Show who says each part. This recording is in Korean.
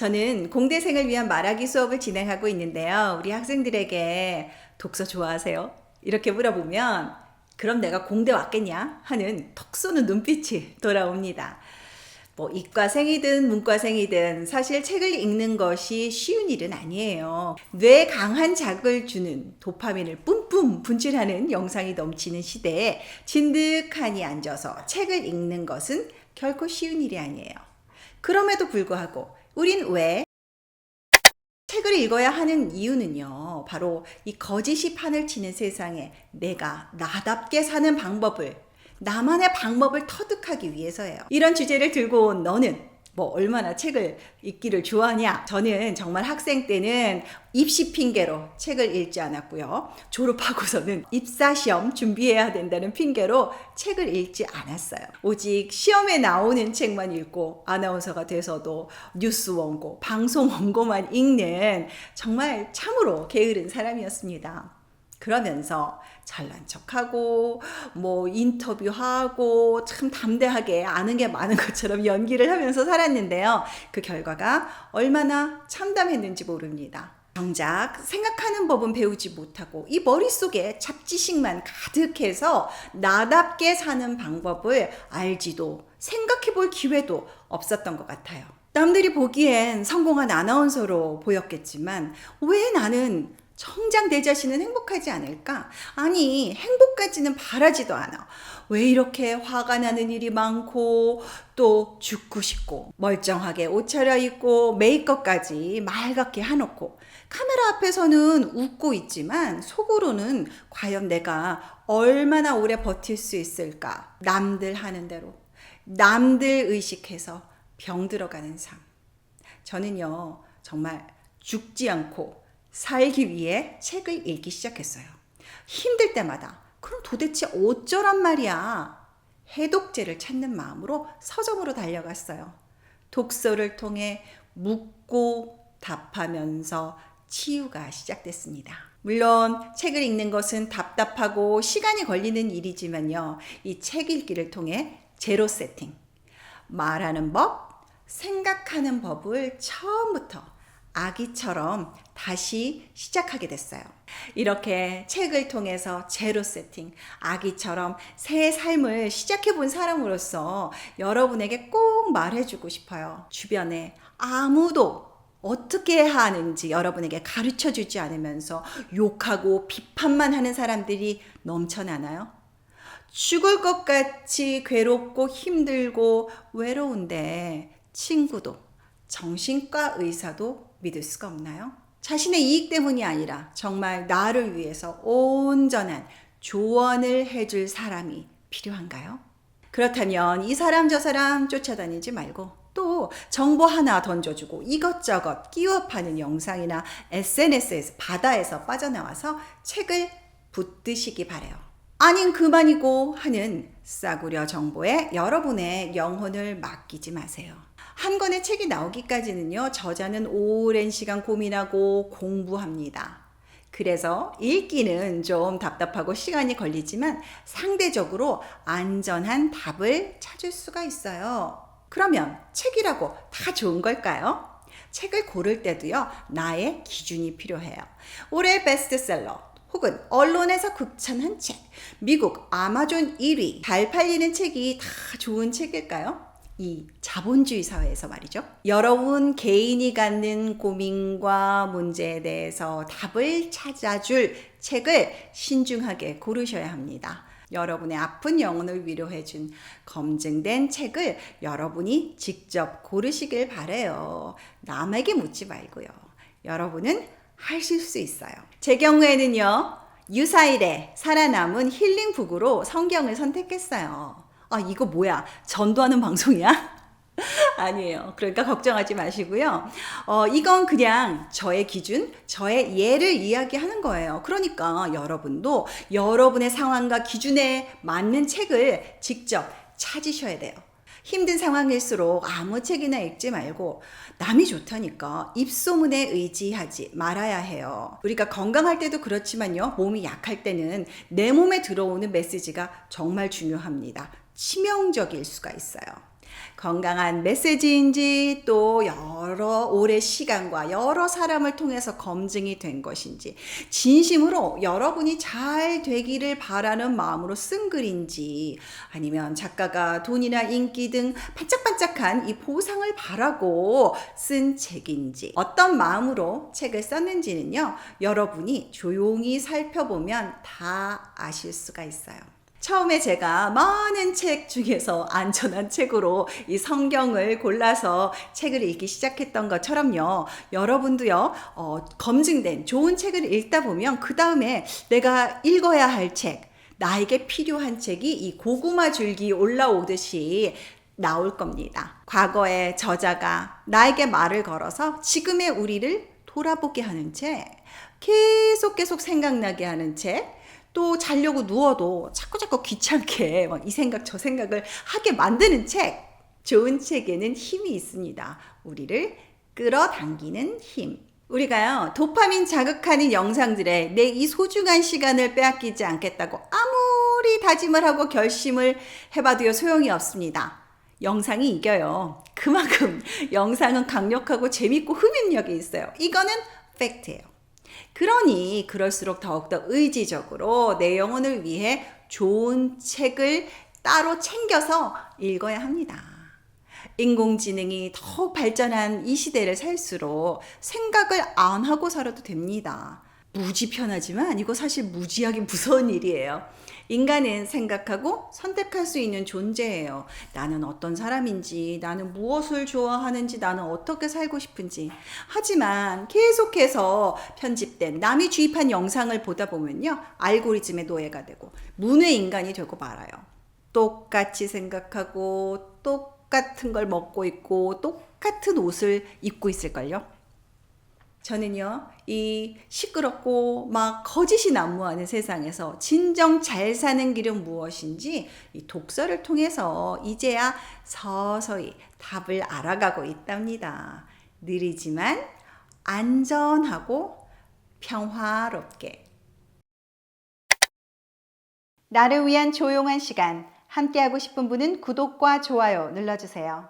Speaker 1: 저는 공대생을 위한 말하기 수업을 진행하고 있는데요. 우리 학생들에게 독서 좋아하세요? 이렇게 물어보면 그럼 내가 공대 왔겠냐? 하는 톡 쏘는 눈빛이 돌아옵니다. 뭐 이과생이든 문과생이든 사실 책을 읽는 것이 쉬운 일은 아니에요. 뇌에 강한 자극을 주는 도파민을 뿜뿜 분출하는 영상이 넘치는 시대에 진득하니 앉아서 책을 읽는 것은 결코 쉬운 일이 아니에요. 그럼에도 불구하고 우린 왜 책을 읽어야 하는 이유는요, 바로 이 거짓이 판을 치는 세상에 내가 나답게 사는 방법을, 나만의 방법을 터득하기 위해서예요. 이런 주제를 들고 온 너는 얼마나 책을 읽기를 좋아하냐? 저는 정말 학생 때는 입시 핑계로 책을 읽지 않았고요. 졸업하고서는 입사시험 준비해야 된다는 핑계로 책을 읽지 않았어요. 오직 시험에 나오는 책만 읽고 아나운서가 돼서도 뉴스 원고, 방송 원고만 읽는 정말 참으로 게으른 사람이었습니다. 그러면서 잘난 척하고 인터뷰하고 참 담대하게 아는 게 많은 것처럼 연기를 하면서 살았는데요. 그 결과가 얼마나 참담했는지 모릅니다. 정작 생각하는 법은 배우지 못하고 이 머릿속에 잡지식만 가득해서 나답게 사는 방법을 알지도 생각해 볼 기회도 없었던 것 같아요. 남들이 보기엔 성공한 아나운서로 보였겠지만 왜 나는 정작 내 자신은 행복하지 않을까? 아니, 행복까지는 바라지도 않아. 왜 이렇게 화가 나는 일이 많고 또 죽고 싶고 멀쩡하게 옷 차려입고 메이크업까지 맑게 해놓고 카메라 앞에서는 웃고 있지만 속으로는 과연 내가 얼마나 오래 버틸 수 있을까? 남들 하는 대로 남들 의식해서 병들어가는 삶. 저는요, 정말 죽지 않고 살기 위해 책을 읽기 시작했어요. 힘들 때마다 그럼 도대체 어쩌란 말이야? 해독제를 찾는 마음으로 서점으로 달려갔어요. 독서를 통해 묻고 답하면서 치유가 시작됐습니다. 물론 책을 읽는 것은 답답하고 시간이 걸리는 일이지만요. 이 책 읽기를 통해 제로 세팅, 말하는 법, 생각하는 법을 처음부터 아기처럼 다시 시작하게 됐어요. 이렇게 책을 통해서 제로 세팅, 아기처럼 새 삶을 시작해 본 사람으로서 여러분에게 꼭 말해주고 싶어요. 주변에 아무도 어떻게 해야 하는지 여러분에게 가르쳐 주지 않으면서 욕하고 비판만 하는 사람들이 넘쳐나나요? 죽을 것 같이 괴롭고 힘들고 외로운데 친구도 정신과 의사도 믿을 수가 없나요? 자신의 이익 때문이 아니라 정말 나를 위해서 온전한 조언을 해줄 사람이 필요한가요? 그렇다면 이 사람 저 사람 쫓아다니지 말고 또 정보 하나 던져주고 이것저것 끼워 파는 영상이나 SNS에서 바다에서 빠져나와서 책을 붙드시기 바래요. 아닌 그만이고 하는 싸구려 정보에 여러분의 영혼을 맡기지 마세요. 한 권의 책이 나오기까지는요, 저자는 오랜 시간 고민하고 공부합니다. 그래서 읽기는 좀 답답하고 시간이 걸리지만 상대적으로 안전한 답을 찾을 수가 있어요. 그러면 책이라고 다 좋은 걸까요? 책을 고를 때도요, 나의 기준이 필요해요. 올해 베스트셀러 혹은 언론에서 극찬한 책, 미국 아마존 1위, 잘 팔리는 책이 다 좋은 책일까요? 이 자본주의 사회에서 말이죠. 여러분 개인이 갖는 고민과 문제에 대해서 답을 찾아줄 책을 신중하게 고르셔야 합니다. 여러분의 아픈 영혼을 위로해준 검증된 책을 여러분이 직접 고르시길 바래요. 남에게 묻지 말고요. 여러분은 하실 수 있어요. 제 경우에는요, 유사일에 살아남은 힐링북으로 성경을 선택했어요. 아, 이거 뭐야? 전도하는 방송이야? 아니에요. 그러니까 걱정하지 마시고요. 이건 그냥 저의 기준, 저의 예를 이야기하는 거예요. 그러니까 여러분도 여러분의 상황과 기준에 맞는 책을 직접 찾으셔야 돼요. 힘든 상황일수록 아무 책이나 읽지 말고 남이 좋다니까 입소문에 의지하지 말아야 해요. 우리가 건강할 때도 그렇지만요, 몸이 약할 때는 내 몸에 들어오는 메시지가 정말 중요합니다. 치명적일 수가 있어요. 건강한 메시지인지 또 여러 오랜 시간과 여러 사람을 통해서 검증이 된 것인지 진심으로 여러분이 잘 되기를 바라는 마음으로 쓴 글인지 아니면 작가가 돈이나 인기 등 반짝반짝한 이 보상을 바라고 쓴 책인지 어떤 마음으로 책을 썼는지는요 여러분이 조용히 살펴보면 다 아실 수가 있어요. 처음에 제가 많은 책 중에서 안전한 책으로 이 성경을 골라서 책을 읽기 시작했던 것처럼요. 여러분도요, 검증된 좋은 책을 읽다 보면 그 다음에 내가 읽어야 할 책, 나에게 필요한 책이 이 고구마 줄기 올라오듯이 나올 겁니다. 과거의 저자가 나에게 말을 걸어서 지금의 우리를 돌아보게 하는 책, 계속 생각나게 하는 책, 또 자려고 누워도 자꾸 귀찮게 막 이 생각 저 생각을 하게 만드는 책. 좋은 책에는 힘이 있습니다. 우리를 끌어당기는 힘. 우리가요 도파민 자극하는 영상들에 내 이 소중한 시간을 빼앗기지 않겠다고 아무리 다짐을 하고 결심을 해봐도요 소용이 없습니다. 영상이 이겨요. 그만큼 영상은 강력하고 재밌고 흡입력이 있어요. 이거는 팩트예요. 그러니 그럴수록 더욱더 의지적으로 내 영혼을 위해 좋은 책을 따로 챙겨서 읽어야 합니다. 인공지능이 더욱 발전한 이 시대를 살수록 생각을 안 하고 살아도 됩니다. 무지 편하지만 이거 사실 무지하게 무서운 일이에요. 인간은 생각하고 선택할 수 있는 존재예요. 나는 어떤 사람인지, 나는 무엇을 좋아하는지, 나는 어떻게 살고 싶은지. 하지만 계속해서 편집된 남이 주입한 영상을 보다 보면요. 알고리즘의 노예가 되고 문외 인간이 되고 말아요. 똑같이 생각하고 똑같은 걸 먹고 있고 똑같은 옷을 입고 있을걸요. 저는요, 이 시끄럽고 막 거짓이 난무하는 세상에서 진정 잘 사는 길은 무엇인지 이 독서를 통해서 이제야 서서히 답을 알아가고 있답니다. 느리지만 안전하고 평화롭게. 나를 위한 조용한 시간, 함께하고 싶은 분은 구독과 좋아요 눌러주세요.